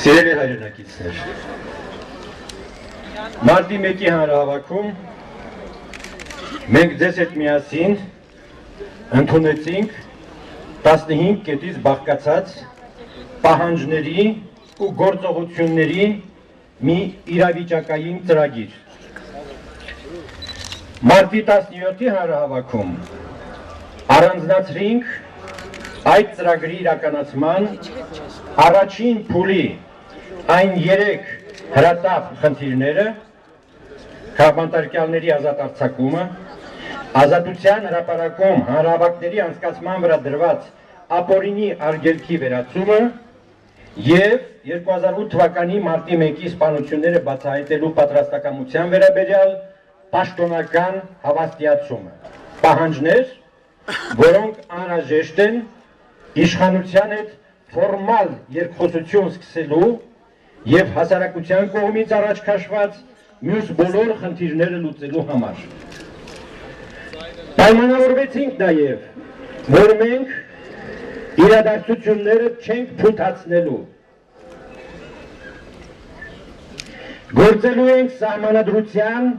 Սիրելի հայրենակիցներ, մարտի 1-ի հանրահավաքում մենք ձեզ հետ միասին ընդունեցինք 15 կետից բաղկացած պահանջների ու գործողությունների մի իրավիճակային ծրագիր։ Մարտի 17-ի հանրահավաքում առանձնացրինք այդ ծրագրի իրականացման առաջին փուլի այն 3 հրատապ խնդիրները՝ քաղաքապետարանի ազատ արձակումը, ազատության հրապարակում հանրահավաքների անցկացման վրա դրված ապօրինի արգելքի վերացումը և 2008 թվականի մարտի 1-ի սպանությունները բացահայտելու պատրաստակամության վերաբերյալ պաշտոնական հավաստիացումը, պահանջներ, որոնք անհրաժեշտ են իշխանության հետ ֆորմալ երկխոսություն սկսելու և հասարակության կողմից առաջ քաշված մյուս բոլոր խնդիրները լուծելու համար։ Պայմանավորվեցինք նաև, որ մենք իրադարձությունները չենք փութացնելու։ Գործելու ենք սահմանադրության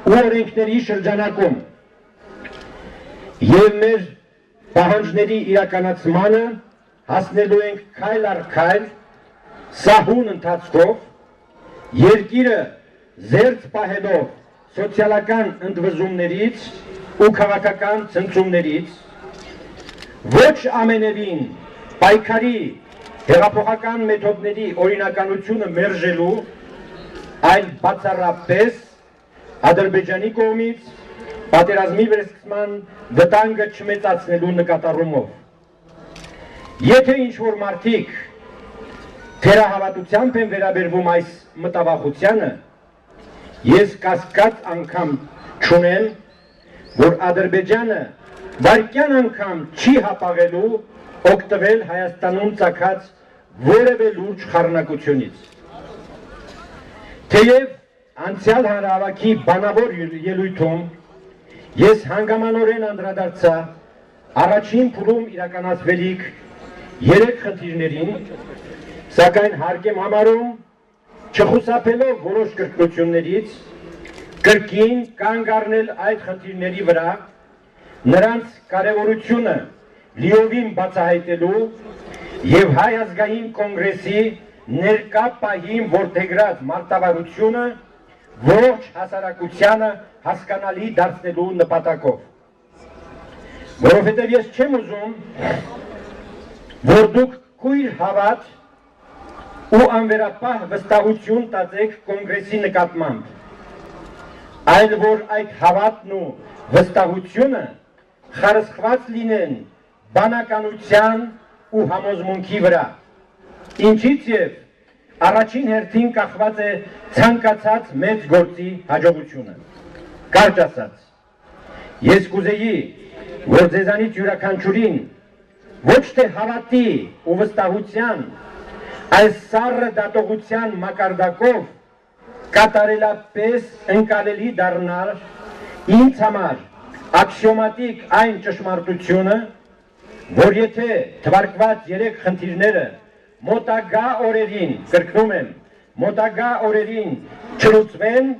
ու օրենքների շրջանակում և մեր պահանջների իրականացմանը հասնելու ենք քայլ առ քայլ, սահուն ընթացքով, երկիրը զերծ պահելով սոցիալական ընդվզումներից ու քաղաքական ցնցումներից, ոչ ամենևին պայքարի հեղափոխական մեթոդների օրինականությունը մերժելու, այլ բացառապես Ադրբեջանի կողմից պատերազմի վերսկսման վտանգը չմեծացնելու նկատառումով։ Եթե ինչ-որ մարդիկ թերահավատությամբ են վերաբերվում այս մտավախությանը, ես կասկած անգամ չունեմ, որ Ադրբեջանը վայրկյան անգամ չի հապաղելու օգտվել Հայաստանում ծագած որևէ լուրջ խառնակությունից։ Թեև անցյալ հանրահավաքի բանավոր ելույթում ես հանգամանորեն անդրադարձա առաջին փուլում իրականացվելիք 3 խնդիրներին, սակայն հարկ եմ համարում չխուսափելով որոշ կրկնություններից, կրկին կանգ առնել այդ խնդիրների վրա, նրանց կարևորությունը լիովին բացահայտելու և Հայ ազգային կոնգրեսի ներկա պահին որդեգրած մարտավարությունը ողջ հասարակությանը հասկանալի դարձնելու նպատակով։ Որովհետև ես չեմ ուզում, որ դուք կույր հավատ ու անվերապահ վստահություն տածեք կոնգրեսի նկատմամբ, այլ որ այդ հավատն ու վստահությունը խարսխված լինեն բանականության ու համոզմունքի վրա, ինչից և առաջին հերթին կախված է ցանկացած մեծ գործի հաջողությունը։ Կարճ ասած, ես կուզեի, որ ձեզանից յուրաքանչյուրին ոչ թե հավատի ու վստահության, այլ սառը դատողության մակարդակով կատարելապես ընկալելի դառնար ինձ համար աքսիոմատիկ այն ճշմարտությունը, որ եթե թվարկված 3 խնդիրները մոտակա օրերին, կրկնում եմ, մոտակա օրերին չլուծվեն,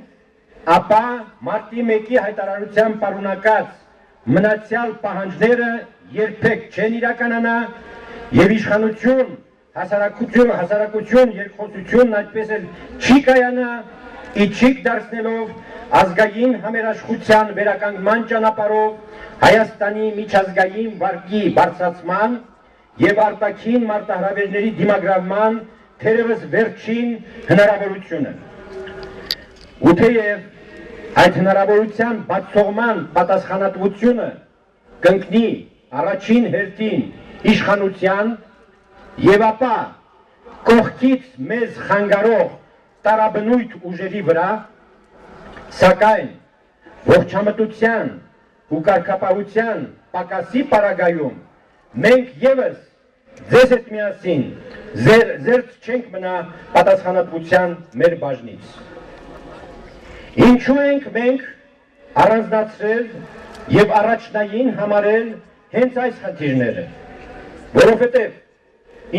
ապա մարտի 1-ի հայտարարության պարունակած մնացյալ պահանջները երբեք չեն իրականանա և իշխանություն, հասարակություն, երկխոսությունն այդպես էլ չի կայանա, իջիկ դարձնելով ազգային համերաշխության վերականգնման ճանապարհով Հայաստանի միջազգային վարկի բարձրացման և արտաքին մարտահրավերների դիմագրավման թերևս վերջին հնարավորությունը։ Ու թեև այդ հնարավորության բացողման պատասխանատվությունը կընկնի առաջին հերթին իշխանության և ապա կողքից մեզ խանգարող տարաբնույթ ուժերի վրա, սակայն ողջամտության ու կարգապահության պակասի պարագայում մենք ևս ձեզ հետ միասին զերծ չենք մնա պատասխանատվության մեր բաժնից։ Ինչու ենք մենք առանձնացրել և առաջնային համարել հենց այս խնդիրները, որովհետև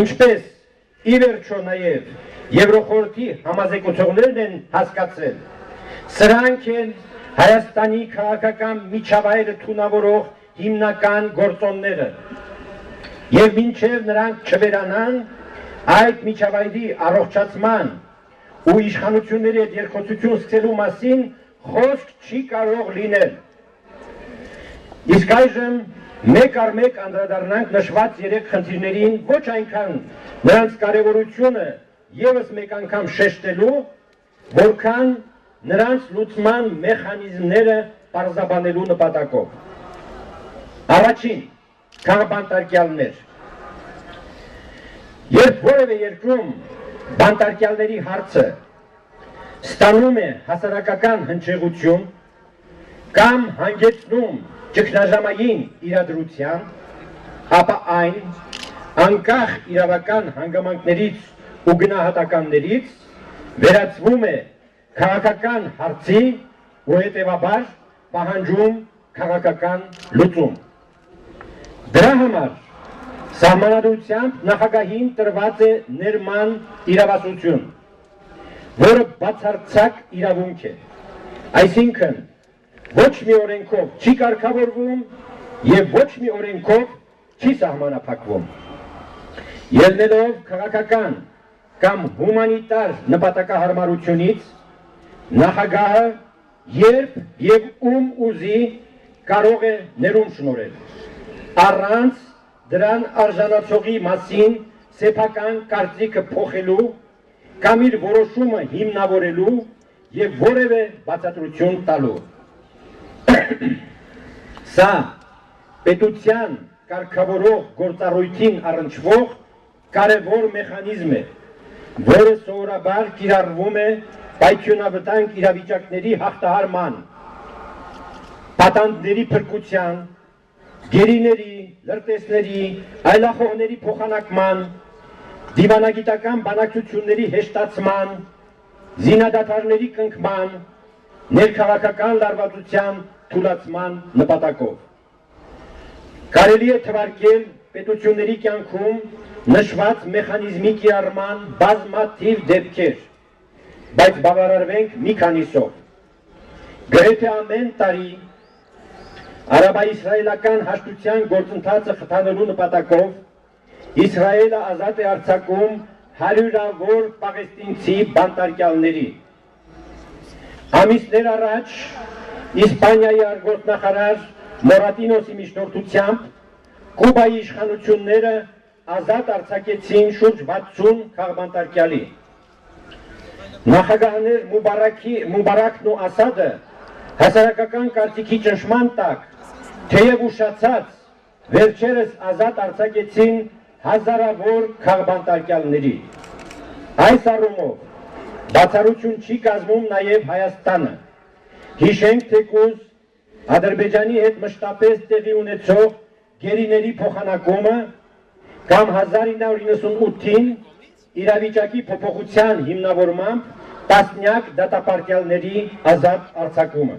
ինչպես ի վերջո նաև Եվրոխորհրդի համազեկուցողներն են հասկացել, սրանք են Հայաստանի քաղաքական միջավայրը թունավորող հիմնական գործոնները, եւ մինչև նրանք չվերանան, այդ միջավայրի առողջացման ու իշխանությունների հետ երկխոսություն սկսելու մասին խոսք չի կարող լինել։ Իսկ այժմ մեկ առ մեկ անդրադառնանք նշված երեք խնդիրներին, ոչ այնքան նրանց կարևորությունը եւս մեկ անգամ շեշտելու, որքան նրանց լուծման մեխանիզմները պարզաբանելու նպատակով։ Առաջին, քաղբանտարկյալներ։ Երբ որևէ երկրում բանտարկյալների հարցը ստանում է հասարակական հնչեղություն կամ հանգեցնում ճգնաժամային իրադրության, ապա այն անկախ իրավական հանգամանքներից ու գնահատականներից վերածվում է քաղաքական հարցի ու հետևաբար պահանջում քաղաքական լուծում։ Դրա համար սահմանադրությամբ նախագահին տրված է ներման իրավասություն, որը բացարձակ իրավունք է, այսինքն ոչ մի օրենքով չի կարգավորվում եւ ոչ մի օրենքով չի սահմանափակվում։ Ելնելով քաղաքական կամ հումանիտար նպատակահարմարությունից, նախագահը երբ եւ ում ուզի կարող է ներում շնորհել, առանց դրան արժանացողի մասին սեփական կարծիքը փոխելու կամ իր որոշումը հիմնավորելու եւ որևէ բացատրություն տալու։ Սա պետության կարգավորող գործառույթին առնչվող կարևոր մեխանիզմ է, որը սովորաբար կիրառվում է պայթյունավտանգ իրավիճակների հաղթահարման, պատանդների փրկության, գերիների, լրտեսների, այլախոհների փոխանակման, դիվանագիտական բանակցությունների հեշտացման, զինադադարների կնքման, ներքաղաքական լարվածության թուլացման նպատակով։ Կարելի է թվարկել պետությունների կյանքում նշված մեխանիզմի կիրառման բազմաթիվ դեպքեր, բայց բավարարվենք մի քանիսով։ Գրեթե ամեն տարի արաբա-իսրայելական հաշտության գործընթացը խթանելու նպատակով Իսրայելը ազատ է արձակում հարյուրավոր պաղեստինցի բանտարկյալների։ Ամիսներ առաջ Իսպանիայի արտգործնախարար Մորատինոսի միջնորդությամբ Կուբայի իշխանությունները ազատ արձակեցին շուրջ 60 քաղբանտարկյալի։ Նախագահներ Մուբարաքն ու Ասադը հասարակական կարծիքի ճնշման տակ, թեև ուշացած, վերջերս ազատ արձակեցին հազարավոր քաղբանտարկյալների։ Այս առումով բացառություն չի կազմում նաև Հայաստանը։ Հիշենք թեկուզ Ադրբեջանի հետ մշտապես տեղի ունեցող գերիների փոխանակումը կամ 1998-ին իրավիճակի փոփոխության հիմնավորմամբ տասնյակ դատապարտյալների ազատ արձակումը։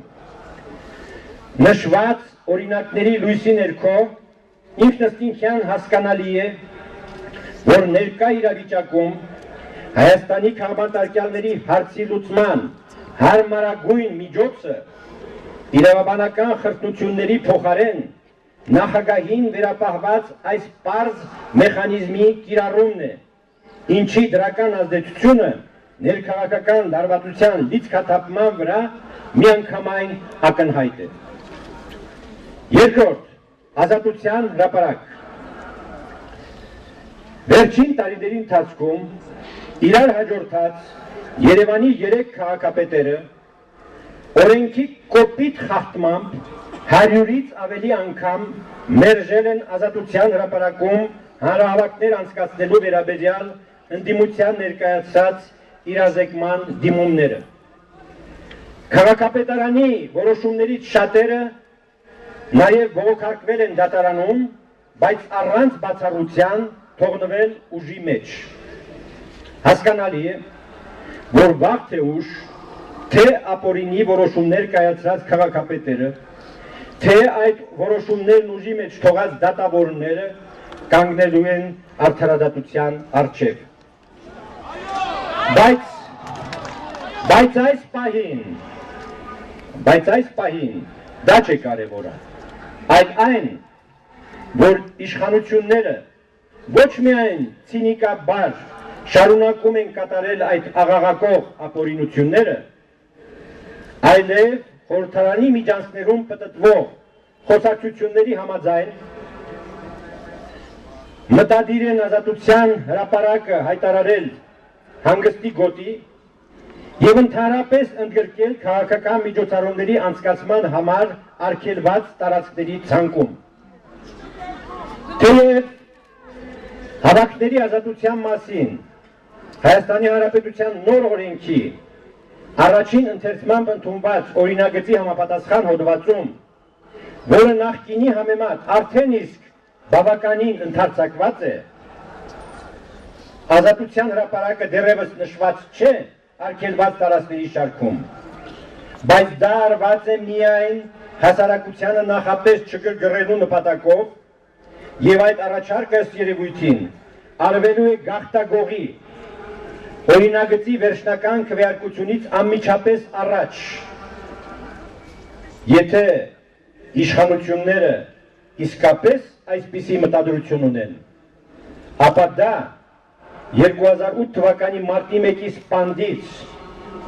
Նշված օրինակների լույսի ներքո ինքնըստինքյան հասկանալի է, որ ներկա իրավիճակում Հայաստանի քաղբանտարկյալների հարցի լուծման հարմարագույն միջոցը իրավաբանական խրտնությունների փոխարեն նախագահին վերապահված այս պարզ մեխանիզմի կիրառումն է, ինչի դրական ազդեցությունը ներքաղաքական լարվածության լիցքաթափման վրա միանգամայն ակնհայտ է։ Երկրորդ, ազատության հրապարակ։ Վերջին տարիների ընթացքում իրար հաջորդած Երևանի 3 քաղաքապետերը օրենքի կոպիտ խախտմամբ 100-ից ավելի անգամ մերժել են ազատության հրապարակում հանրահավաքներ անցկացնելու վերաբերյալ ընդդիմության ներկայացած իրազեկման դիմումները։ Քաղաքապետարանի որոշումներից շատերը նաև բողոքարկվել են դատարանում, բայց առանց բացառության թողնվել ուժի մեջ։ Հասկանալի է, որ վաղ թե ուշ թե ապօրինի որոշումներ կայացրած քաղաքապետերը, թե այդ որոշումներն ուժի մեջ թողած դատավորները կանգնելու են արդարադատության առջև։ Բայց այս պահին դա չէ կարևորը, այլ այն, որ իշխանությունները ոչ միայն ցինիկաբար շարունակում են կատարել այդ աղաղակող ապօրինությունները, այլև խորհրդարանի միջանցքներում պտտվող խոսակցությունների համաձայն մտադիր են ազատության հրապարակը հայտարարել հանգստի գոտի և ընդհանրապես ընդգրկել քաղաքական միջոցառումների անցկացման համար արգելված տարածքների ցանկում։ Թեև հավաքների ազատության մասին Հայաստանի Հանրապետության նոր օրենքի առաջին ընթերցմամբ ընդունված օրինագծի համապատասխան հոդվածում, որը նախկինի համեմատ արդեն իսկ բավականին ընդարձակված է, ազատության հրապարակը դեռևս նշված չէ արգելված տարածքների շարքում, բայց դա արված է միայն հասարակությանը նախապես չգրգռելու նպատակով և այդ առաջարկը ըստ երևույթին արվելու է գաղթագողի օրինագծի վերջնական քվեարկությունից անմիջապես առաջ, եթե իշխանությունները իսկապես այսպիսի մտադրություն ունեն, ապա դա 2008 թվականի մարտի 1-ի սպանդից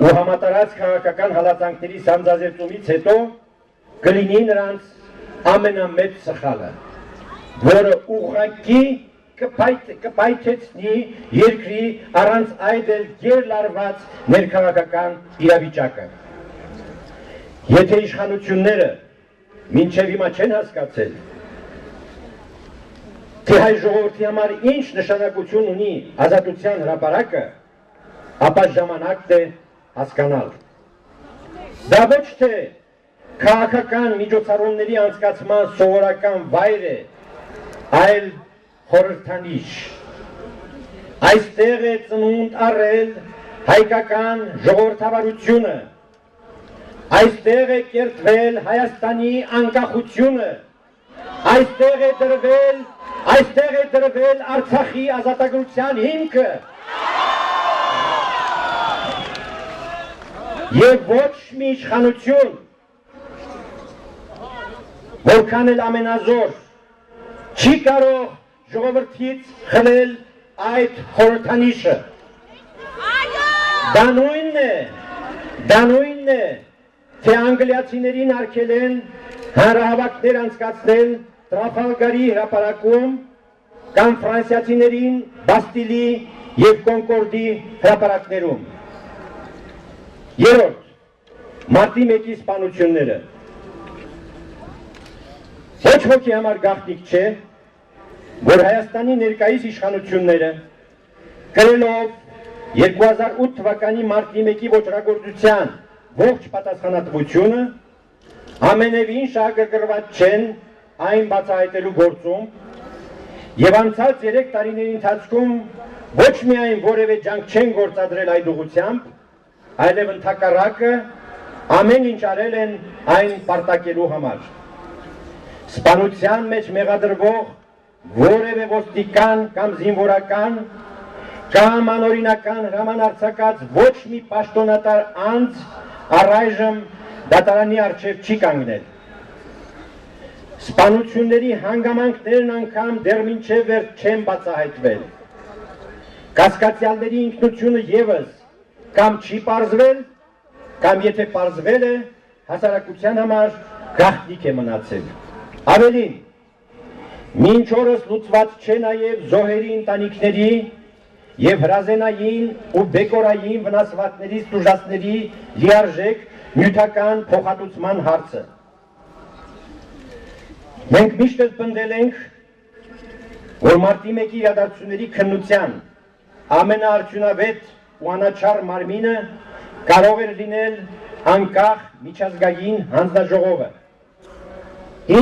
ու համատարած քաղաքական հալածանքների սանձազերծումից հետո կլինի նրանց ամենամեծ սխալը, որը ուղղակի կպայթեցնի երկրի առանց այդ էլ գերլարված ներքաղաքական իրավիճակը։ Եթե իշխանությունները մինչև հիմա չեն հասկացել, թե հայ ժողովրդի համար ինչ նշանակություն ունի ազատության հրապարակը, ապա ժամանակն է հասկանալ։ Դա ոչ թե քաղաքական միջոցառումների անցկացման սովորական վայր է, այլ խորհրդանիշ։ Այստեղ է ծնունդ առել հայկական ժողովրդավարությունը, այստեղ է կերտվել Հայաստանի անկախությունը, այստեղ է դրվել Արցախի ազատագրության հիմքը և ոչ մի իշխանություն, որքան էլ ամենազոր, չի կարող ժողովրդից խլել այդ խորհրդանիշը։ Դա նույնն է, թե անգլիացիներին արգելեն հանրահավաքներ անցկացնել Տրաֆալգարի հրապարակում կամ ֆրանսիացիներին Բաստիլի և Կոնկորդի հրապարակներում։ Երրորդ, մարտի 1-ի սպանությունները։ Ոչ ոքի համար գաղտնիք չէ, որ Հայաստանի ներկայիս իշխանությունները կրելով 2008 թվականի մարտի 1-ի ոճրագործության ողջ պատասխանատվությունը ամենևին շահագրգռված չեն այն բացահայտելու գործում և անցած 3 տարիների ընթացքում ոչ միայն որևէ ջանք չեն գործադրել այդ ուղղությամբ, այլև ընդհակառակը ամեն ինչ արել են այն պարտակելու համար։ Սպանության մեջ մեղադրվող որևէ ոստիկան կամ զինվորական կամ անօրինական հրամանարձակած ոչ մի պաշտոնատար անձ առայժմ դատարանի առջև չի կանգնել։ Սպանությունների հանգամանքներն անգամ դեռ մինչև վերջ չեն բացահայտվել։ Կասկածյալների ինքնությունը ևս կամ չի պարզվել, կամ եթե պարզվել է, հասարակության համար գաղտնիք է մնացել։ Ավելին, մինչ օրս լուծված չէ նաև զոհերի ընտանիքների և հրազենային ու բեկորային վնասվածքներից տուժածների լիարժեք նյութական փոխհատուցման հարցը։ Մենք միշտ էլ պնդել ենք, որ մարտի 1-ի իրադարձությունների քննության ամենաարդյունավետ ու անաչառ մարմինը կարող էր լինել անկախ միջազգային հանձնաժողովը,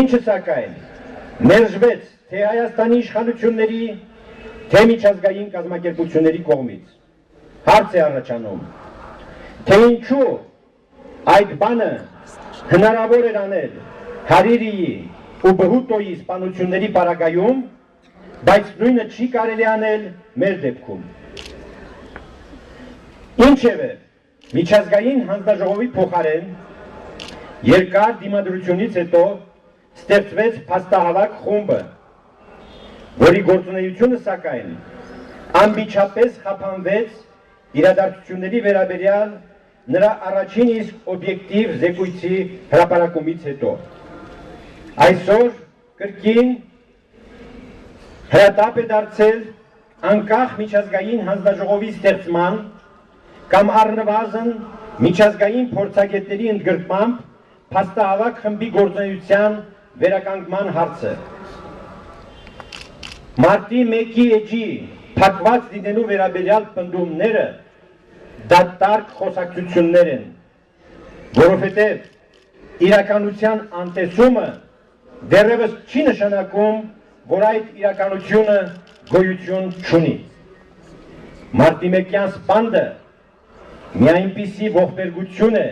ինչը սակայն մերժվեց թե Հայաստանի իշխանությունների, թե միջազգային կազմակերպությունների կողմից։ Հարց է առաջանում, թե ինչու այդ բանը հնարավոր էր անել Հարիրիի ու Բհուտոյի սպանությունների պարագայում, բայց նույնը չի կարելի անել մեր դեպքում։ Ինչևէ, միջազգային հանձնաժողովի փոխարեն երկար դիմադրությունից հետո ստեղծվեց փաստահավաք խումբը, որի գործունեությունը սակայն անմիջապես խափանվեց իրադարձությունների վերաբերյալ նրա առաջին իսկ օբյեկտիվ զեկույցի հրապարակումից հետո։ Այսօր կրկին հրատապ է դարձել անկախ միջազգային հանձնաժողովի ստեղծման կամ առնվազն միջազգային փորձագետների ընդգրկմամբ փաստահավաք խմբի գործունեության վերականգնման հարցը։ Մարտի 1-ի էջի փակված լինելու վերաբերյալ պնդումները դատարկ խոսակցություններ են, որովհետև իրականության անտեսումը դեռևս չի նշանակում, որ այդ իրականությունը գոյություն չունի։ Մարտի 1-յան սպանդը մի այնպիսի ողբերգություն է,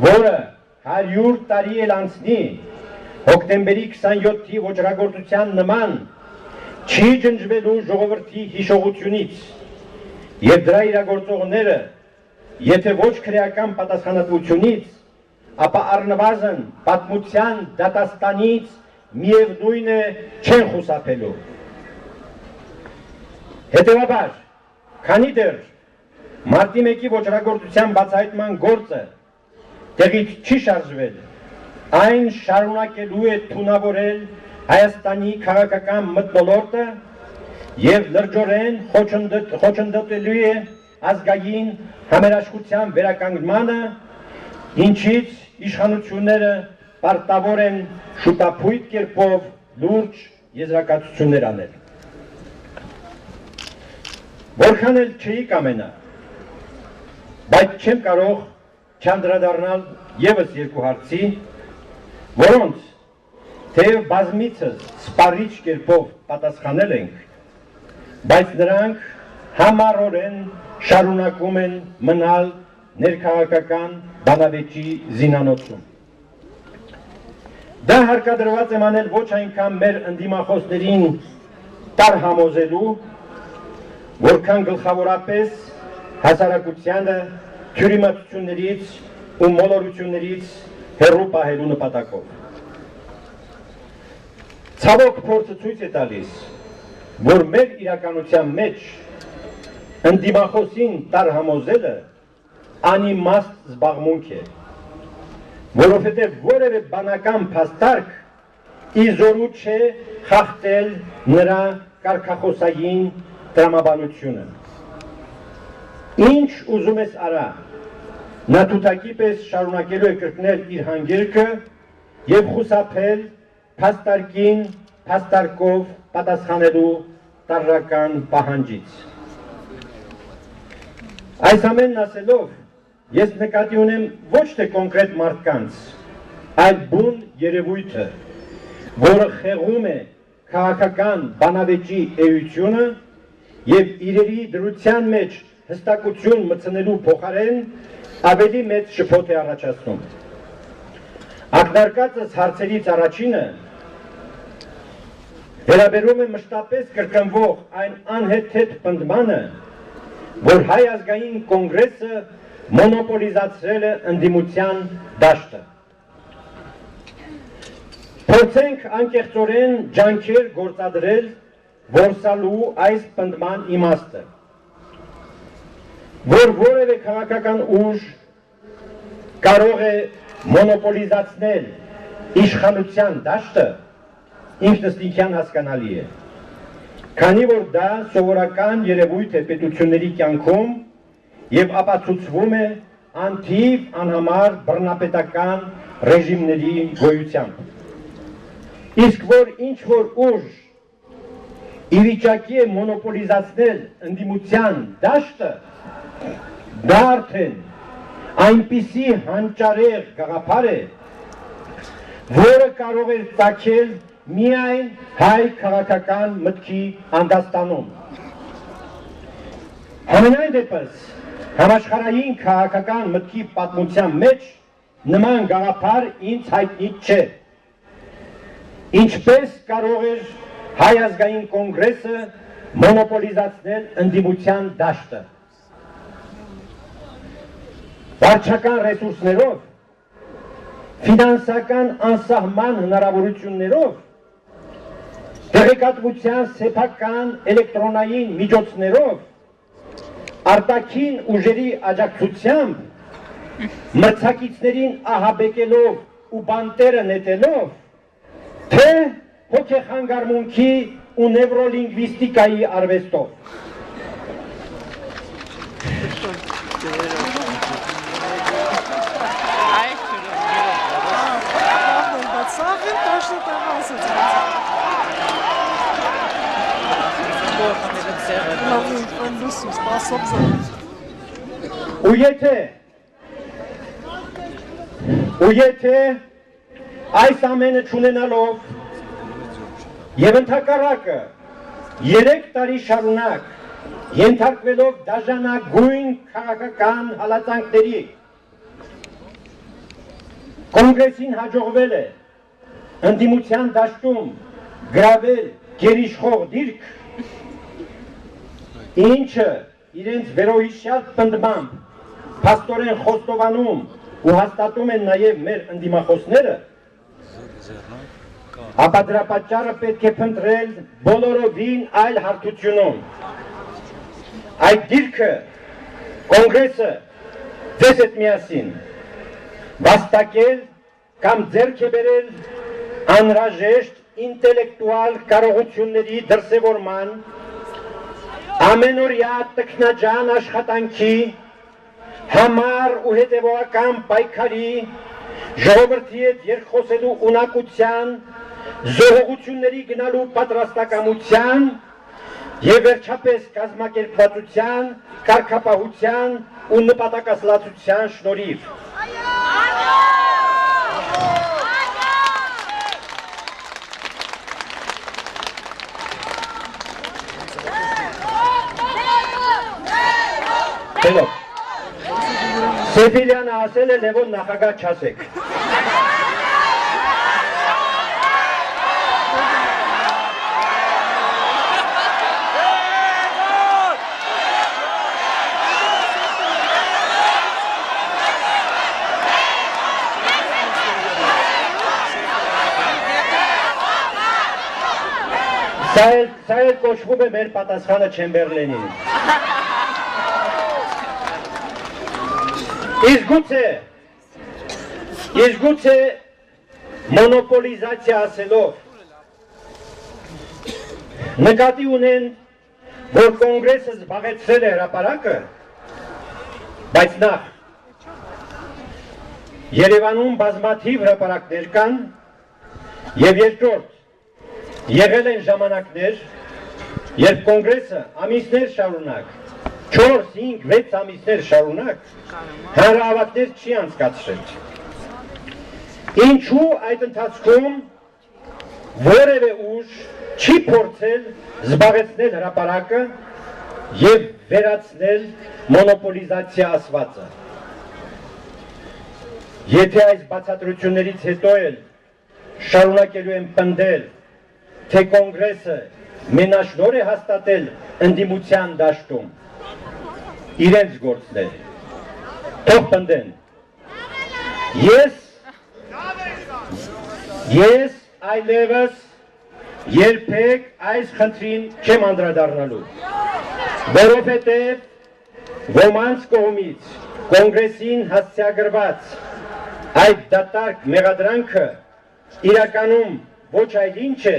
որը 100 տարի էլ անցնի հոկտեմբերի 27-ի ոճրագործության նման չի ջնջվելու ժողովրդի հիշողությունից և դրա իրագործողները, եթե ոչ քրեական պատասխանատվությունից, ապա առնվազն պատմության դատաստանից միևնույն է չեն խուսափելու։ Հետևաբար, քանի դեռ մարտի 1-ի ոճրագործության բացահայտման գործը տեղից չի շարժվել, այն շարունակելու է թունավորել Հայաստանի քաղաքական մթնոլորտը և լրջորեն խոչընդոտելու է ազգային համերաշխության վերականգնմանը, ինչից իշխանությունները պարտավոր են շուտափույթ կերպով լուրջ եզրակացություններ անել։ Որքան էլ չէի կամենա, բայց չեմ կարող չանդրադառնալ ևս երկու հարցի, որոնց թեև բազմիցս սպառիչ կերպով պատասխանել ենք, բայց նրանք համառորեն շարունակում են մնալ ներքաղաքական բանավեճի զինանոցում։ Դա հարկադրված եմ անել ոչ այնքան մեր ընդդիմախոսներին տարհամոզելու, որքան գլխավորապես հասարակությանը թյուրիմացություններից ու մոլորություններից հեռու պահելու նպատակով։ Ցավոք փորձը ցույց է տալիս, որ մեր իրականության մեջ ընդդիմախոսին տարհամոզելը անիմաստ զբաղմունք է, որովհետև որևէ բանական փաստարկ իզորու չէ խախտել նրա կարգախոսային տրամաբանությունը։ Ինչ ուզում ես արա, նա թութակի պես շարունակելու է կրկնել իր հանգիրքը և խուսափել փաստարկին փաստարկով պատասխանելու տարրական պահանջից։ Այս ամենն ասելով, ես նկատի ունեմ ոչ թե կոնկրետ մարդկանց, այլ բուն երևույթը, որը խեղում է քաղաքական բանավեճի էությունը և իրերի դրության մեջ հստակություն մտցնելու փոխարեն ավելի մեծ շփոթ է առաջացնում։ Ակնարկածս հարցերից առաջինը վերաբերում է մշտապես կրկնվող այն անհեթեթ պնդմանը, որ Հայ ազգային կոնգրեսը մոնոպոլիզացրել է ընդդիմության դաշտը։ Փորձենք անկեղծորեն ջանքեր գործադրել որսալու այս պնդման իմաստը, որ որևէ քաղաքական ուժ կարող է մոնոպոլիզացնել իշխանության դաշտը, ինքնըստինքյան հասկանալի է, քանի որ դա սովորական երևույթ է պետությունների կյանքում և ապացուցվում է անթիվ անհամար բռնապետական ռեժիմների գոյությամբ։ Իսկ որ ինչ-որ ուժ ի վիճակի է մոնոպոլիզացնել ընդդիմության դաշտը, դա արդեն այնպիսի հանճարեղ գաղափար է, որը կարող է ծագել միայն հայ քաղաքական մտքի անդաստանում։ Համենայն դեպս համաշխարհային քաղաքական մտքի պատմության մեջ նման գաղափար ինձ հայտնի չէ։ Ինչպես կարող էր Հայ ազգային կոնգրեսը մոնոպոլիզացնել ընդդիմության դաշտը։ վարչական ռեսուրսներով, ֆինանսական անսահման հնարավորություններով, տեղեկատվության սեփական էլեկտրոնային միջոցներով, արտաքին ուժերի աջակցությամբ, մրցակիցներին ահաբեկելով ու բանտերը նետելով, թե հոգեխանգարմունքի ու նևրոլինգվիստիկայի արվեստով։ Ու եթե այս ամենը չունենալով եւ ընդհակառակը 3 տարի շարունակ ենթարկվելով դաժանագույն քաղաքական հալածանքների կոնգրեսին հաջողվել է ընդդիմության դաշտում գրավել գերիշխող դիրք, ինչը իրենց վերոհիշյալ պնդմամբ փաստորեն խոստովանում ու հաստատում են նաև մեր ընդդիմախոսները, ապա դրա պատճառը պետք է փնտրել բոլորովին այլ հարթությունում։ Այդ դիրքը կոնգրեսը ձեզ հետ միասին վաստակել կամ ձեռք է բերել անհրաժեշտ ինտելեկտուալ կարողությունների դրսևորման, ամենօրյա տքնաջան աշխատանքի, համառ ու հետևողական պայքարի, ժողովրդի հետ երկխոսելու ունակության, զոհողությունների գնալու պատրաստակամության եւ վերջապես կազմակերպվածության, կարգապահության ու նպատակասլացության շնորհիվ։ Hello. Սեփիլյանը ասել է Լևոն նախագահ չասեք։ Սա էլ կոչվում է մեր պատասխանը Չեմբերլենին։ Իսկ գուցե մոնոպոլիզացիա ասելով նկատի ունեն, որ կոնգրեսը զբաղեցրել է հրապարակը, բայց նախ Երևանում բազմաթիվ հրապարակներ կան եւ երկրորդ եղել են ժամանակներ, երբ կոնգրեսը ամիսներ շարունակ 4, 5, 6 ամիսներ շարունակ հանրահավաքներ չի անցկացրել։ Ինչու այդ ընթացքում որևէ ուժ չի փորձել զբաղեցնել հրապարակը եւ վերացնել մոնոպոլիզացիա ասվածը։ Եթե այս բացատրություններից հետո էլ շարունակելու են պնդել, թե կոնգրեսը մենաշնորհ է հաստատել ընդդիմության դաշտում, իրենց գործն է, թող պնդեն։ Ես այլևս երբեք այս խնդրին չեմ անդրադառնալու, որովհետև ոմանց կողմից կոնգրեսին հասցեագրված այդ դատարկ մեղադրանքը իրականում ոչ այլ ինչ է,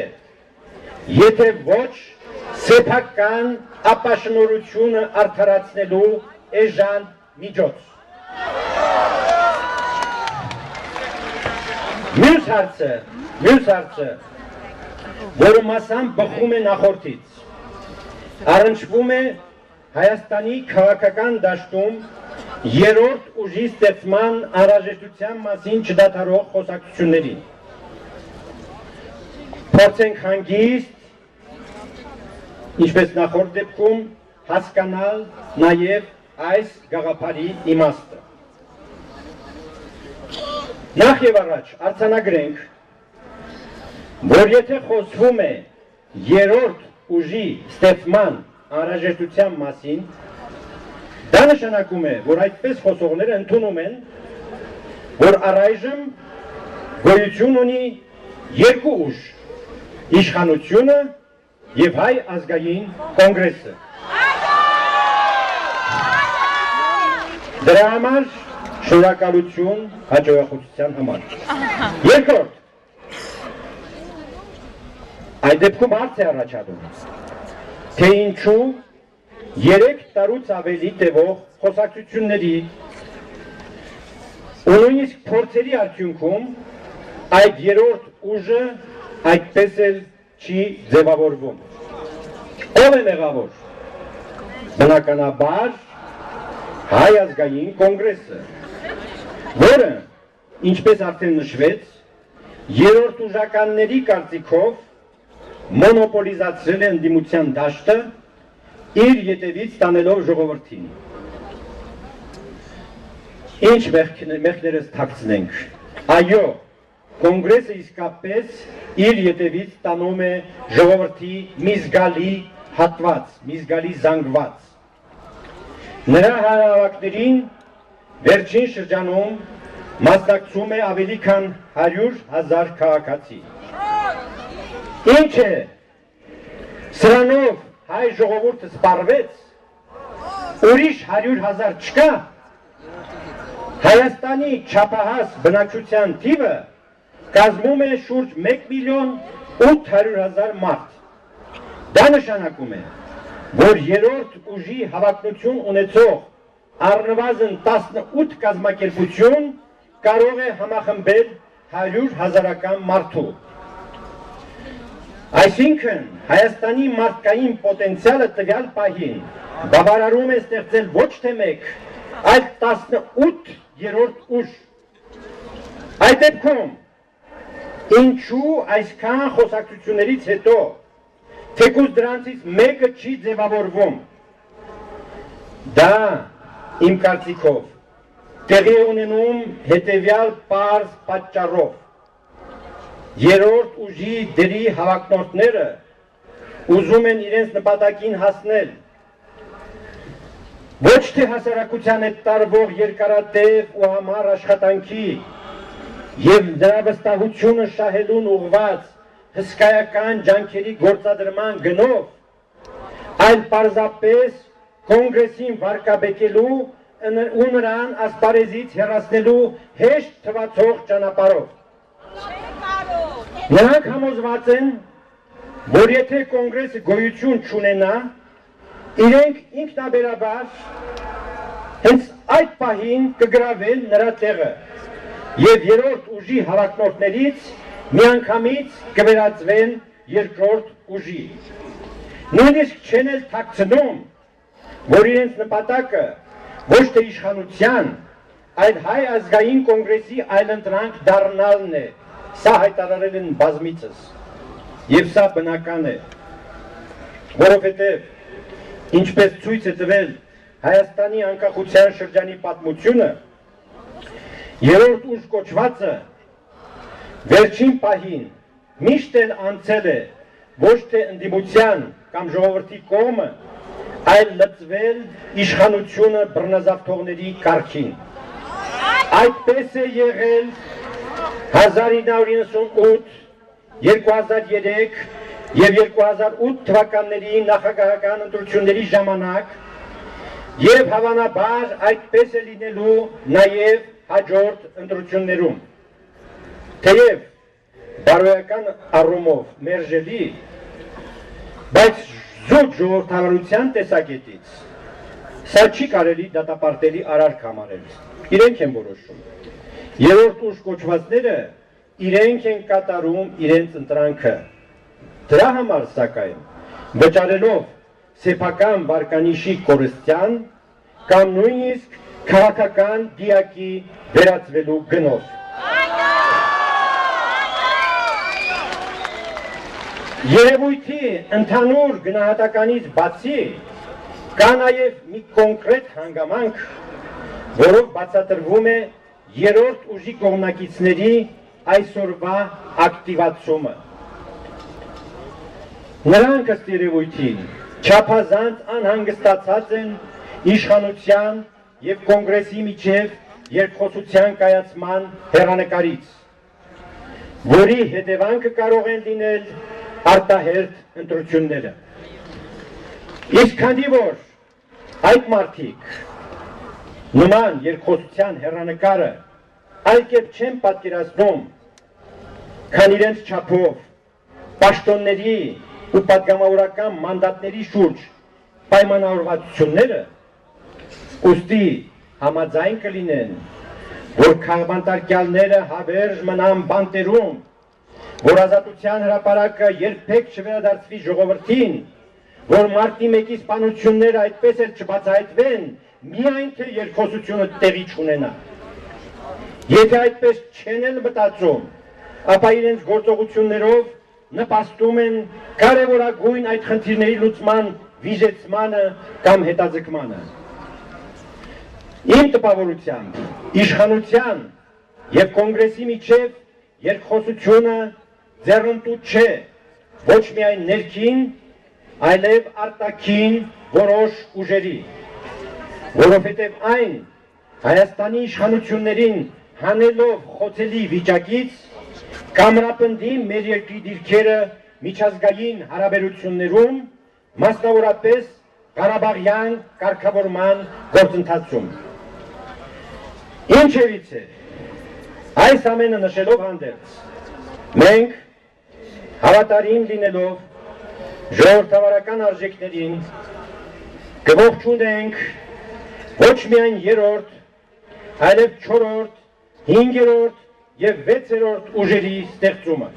եթե ոչ սեփական ապաշնորհությունը արդարացնելու էժան միջոց։ Մյուս հարցը, որը մասամբ բխում է նախորդից, առնչվում է Հայաստանի քաղաքական դաշտում երրորդ ուժի ստեղծման անհրաժեշտության մասին չդադարող խոսակցություններին։ Փորձենք հանգիստ, ինչպես նախորդ դեպքում, հասկանալ նաև այս գաղափարի իմաստը։ Նախ եւ առաջ արձանագրենք, որ եթե խոսվում է երրորդ ուժի ստեղծման անհրաժեշտության մասին, դա Դա նշանակում է, որ այդպես խոսողները ընդունում են, որ առայժմ գոյություն ունի երկու ուժ, իշխանությունը և հայ ազգային կոնգրեսը։ Դրա համար շնորհակալություն հաջողակցության համար։ Երկրորդ, այդ դեպքում հարց է առաջանում, թե ինչու 3 տարուց ավելի տևող խոսակցությունների ու նույնիսկ փորձերի արդյունքում այդ երրորդ ուժը այդպես էլ չի ձևավորվում։ Ով է մեղավոր։ Բնականաբար հայ ազգային կոնգրեսը, որը, ինչպես արդեն նշվեց, երրորդ ուժականների կարծիքով մոնոպոլիզացրել է ընդդիմության դաշտը իր ետևից տանելով ժողովրդին։ Ինչ մեղքներս թաքցնենք։ Այո, կոնգրեսը իսկապես իր ետևից տանում է ժողովրդի մի զգալի հատված, մի զգալի զանգված։ Նրա հանրահավաքներին վերջին շրջանում մասնակցում է ավելի քան 100,000 քաղաքացի։ Ինչ է, սրանով հայ ժողովուրդը սպառվեց, ուրիշ 100,000 չկա, Հայաստանի չափահաս բնակչության թիվը կազմում է շուրջ 1,800,000 մարդ։ Դա նշանակում է, որ երրորդ ուժի հավակնություն ունեցող առնվազն 18 կազմակերպություն կարող է համախմբել 100,000-ական մարդու։ Այսինքն, Հայաստանի մարդկային պոտենցիալը տվյալ պահին բավարարում է ստեղծել ոչ թե մեկ, այլ 18 երրորդ ուժ։ Այդ դեպքում, ինչու այսքան խոսակցություններից հետո, թեկուզ դրանցից մեկը չի ձևավորվում։ Դա, իմ կարծիքով, տեղի է ունենում հետևյալ պարզ պատճառով։ Երրորդ ուժի դերի հավակնորդները ուզում են իրենց նպատակին հասնել ոչ թե հասարակության հետ տարվող երկարատև ու համառ աշխատանքի և նրա վստահությունը շահելուն ուղղված հսկայական ջանքերի գործադրման գնով, այլ պարզապես կոնգրեսին վարկաբեկելու ու նրան ասպարեզից հեռացնելու հեշտ թվացող ճանապարհով։ Նրանք համոզված են, որ եթե կոնգրեսը գոյություն չունենա, իրենք ինքնաբերաբար հենց այդ պահին կգրավեն նրա տեղը և երրորդ ուժի հավակնորդներից միանգամից կվերածվեն երկրորդ ուժի։ Նույնիսկ չեն էլ թաքցնում, որ իրենց նպատակը ոչ թե իշխանության, այլ հայ ազգային կոնգրեսի այլընտրանք դառնալն է։ Սա հայտարարել են բազմիցս, և սա բնական է, որովհետև, ինչպես ցույց է տվել Հայաստանի անկախության շրջանի պատմությունը, երրորդ ուժ կոչվածը վերջին պահին միշտ էլ անցել է ոչ թե ընդդիմության կամ ժողովրդի կողմը, այլ լծվել իշխանությունը բռնազավթողների կարգին։ Այդպես է եղել 1998, 2003 և 2008 թվականների նախագահական ընտրությունների ժամանակ և հավանաբար այդպես է լինելու նաև հաջորդ ընտրություններում։ Թեև բարոյական առումով մերժելի, բայց զուտ ժողովրդավարության տեսակետից սա չի կարելի դատապարտելի արարք համարել, իրենք են որոշում։ Երրորդ ուժ կոչվածները իրենք են կատարում իրենց ընտրանքը։ Դրա համար սակայն, վճարելով սեփական վարկանիշի կորստյան կամ նույնիսկ քաղաքական դիակի վերածվելու գնով։ Երևույթի ընդհանուր գնահատականից բացի կա նաև մի կոնկրետ հանգամանք, որով բացատրվում է երրորդ ուժի կողմնակիցների այսօրվա ակտիվացումը։ Նրանք ըստ երևույթին չափազանց անհանգստացած են իշխանության և կոնգրեսի միջև երկխոսության կայացման հեռանկարից, որի հետևանքը կարող են լինել արտահերթ ընտրությունները։ Իսկ քանի որ այդ մարդիկ նման երկխոսության հեռանկարը այլ կերպ չեն պատկերացնում, քան իրենց չափով պաշտոնների ու պատգամավորական մանդատների շուրջ պայմանավորվածությունները, ուստի համաձայն կլինեն, որ քաղբանտարկյալները հավերժ մնան բանտերում, որ ազատության հրապարակը երբեք չվերադարձվի ժողովրդին, որ մարտի 1-ի սպանությունները այդպես էլ չբացահայտվեն, միայն թե երկխոսությունը տեղի չունենա։ Եթե այդպես չեն էլ մտածում, ապա իրենց գործողություններով նպաստում են կարևորագույն այդ խնդիրների լուծման վիժեցմանը կամ հետաձգմանը։ Իմ տպավորությամբ իշխանության և կոնգրեսի միջև երկխոսությունը ձեռնտու չէ ոչ միայն ներքին, այլև արտաքին որոշ ուժերի, որովհետև այն Հայաստանի իշխանություններին հանելով խոցելի վիճակից կամրապնդի մեր երկրի դիրքերը միջազգային հարաբերություններում, մասնավորապես Ղարաբաղյան կարգավորման գործընթացում։ Ինչևից է, այս ամենը նշելով հանդերձ, մենք հավատարիմ լինելով ժողովրդավարական արժեքներին կողջունենք ոչ միայն երրորդ, այլև չորրորդ, հինգերորդ և վեցերորդ ուժերի ստեղծումը։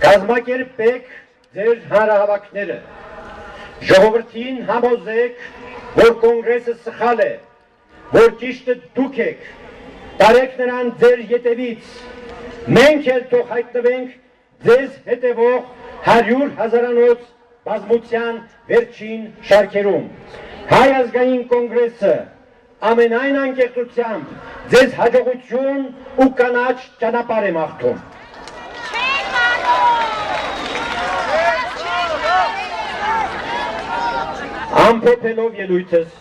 Կազմակերպեք ձեր հանրահավաքները, ժողովրդին համոզեք, որ կոնգրեսը սխալ է, որ ճիշտը դուք եք, տարեք նրան ձեր ետևից, մենք էլ թող հայտնվենք ձեզ հետևող 100 հազարանոց բազմության վերջին շարքերում։ Հայ ազգային կոնգրեսը ամենայն անկեղծությամբ ձեզ հաջողություն ու կանաչ ճանապարհ է մաղթում։ Ամփոփելով ելույթս,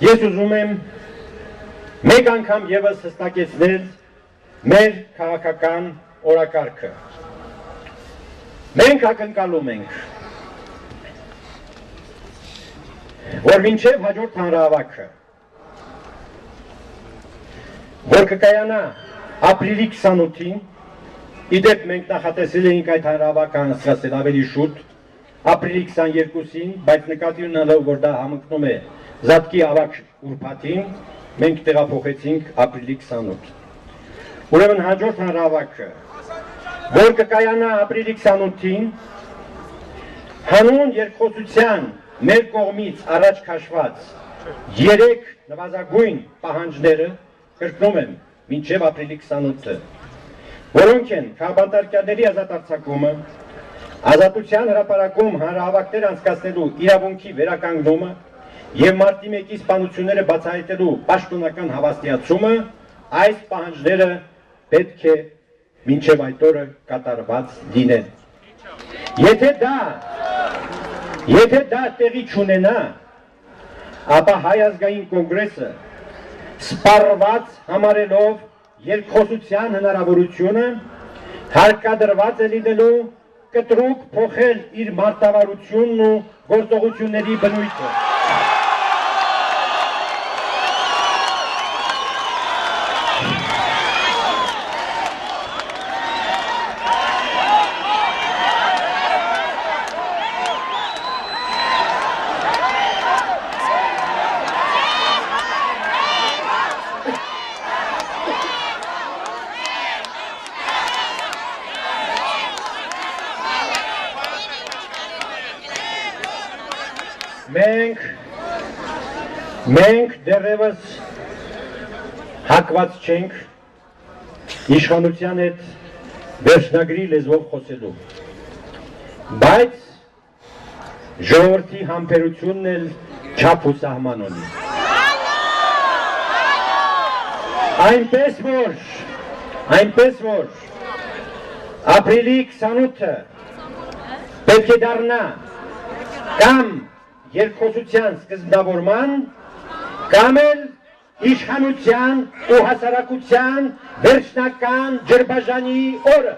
ես ուզում եմ մեկ անգամ ևս հստակեցնել մեր քաղաքական օրակարգը։ Մենք ակնկալում ենք, որ մինչև հաջորդ հանրահավաքը, որ կկայանա ապրիլի 28-ին, իդեպ մենք նախատեսել էինք այդ հանրահավաքը անցկացնել ավելի շուտ, ապրիլի 22-ին, բայց նկատի ունենալով, որ դա համընկնում է Զատկի ավագ ուրբաթին, մենք տեղափոխեցինք ապրիլի 28։ Ուրեմն հաջորդ հանրահավաքը, որ կկայանա ապրիլի 28-ին, հանուն երկխոսության մեր կողմից առաջ քաշված 3 նվազագույն պահանջները, կրկնում եմ, մինչև ապրիլի 28-ը, որոնք են քաղբանտարկյալների ազատ արձակումը, ազատության հրապարակում հանրահավաքներ անցկացնելու իրավունքի վերականգնումը և մարտի 1-ի սպանությունները բացահայտելու պաշտոնական հավաստիացումը, այս պահանջները պետք է մինչև այդ օրը կատարված լինեն։ Եթե դա տեղի չունենա, ապա Հայ ազգային կոնգրեսը սպառված համարելով երկխոսության հնարավորությունը հարկադրված է լինելու կտրուկ փոխել իր մարտավարությունն ու գործողությունների բնույթը։ Մենք դեռևս հակված չենք իշխանության հետ վերջնագրի լեզվով խոսելու, բայց ժողովրդի համբերությունն էլ չափ ու սահման ունի։ Այնպես որ ապրիլի 28-ը պետք է դառնա կամ երկխոսության սկզբնավորման կամ էլ իշխանության ու հասարակության վերջնական ջրբաժանի օրը։